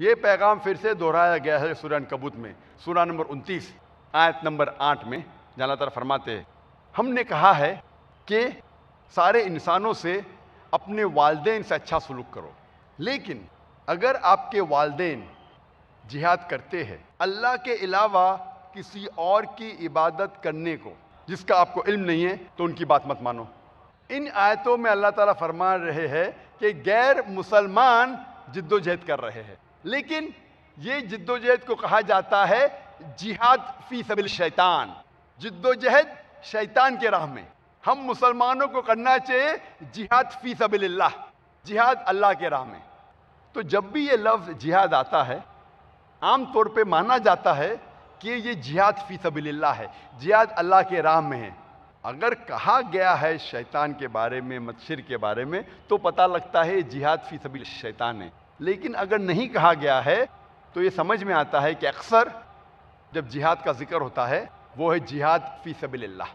یہ پیغام پھر سے دہرایا گیا ہے سورہ عنکبوت میں، سورہ نمبر 29 آیت نمبر 8 میں، جہاں اللہ تعالیٰ فرماتے ہیں ہم نے کہا ہے کہ سارے انسانوں سے اپنے والدین سے اچھا سلوک کرو، لیکن اگر آپ کے والدین جہاد کرتے ہیں اللہ کے علاوہ کسی اور کی عبادت کرنے کو جس کا آپ کو علم نہیں ہے تو ان کی بات مت مانو۔ ان آیتوں میں اللہ تعالیٰ فرما رہے ہیں کہ غیر مسلمان جد و جہد کر رہے ہیں، لیکن یہ جد و جہد کو کہا جاتا ہے جہاد فی سبیل الشیطان، جد و جہد شیطان کے راہ میں۔ ہم مسلمانوں کو کرنا چاہیے جہاد فی سبیل اللہ، جہاد اللہ کے راہ میں۔ تو جب بھی یہ لفظ جہاد آتا ہے عام طور پہ مانا جاتا ہے کہ یہ جہاد فی سبیل اللہ ہے، جہاد اللہ کے راہ میں ہے۔ اگر کہا گیا ہے شیطان کے بارے میں، شرک کے بارے میں، تو پتہ لگتا ہے جہاد فی سبیل الشیطان ہے۔ لیکن اگر نہیں کہا گیا ہے تو یہ سمجھ میں آتا ہے کہ اکثر جب جہاد کا ذکر ہوتا ہے وہ ہے جہاد فی سبیل اللہ۔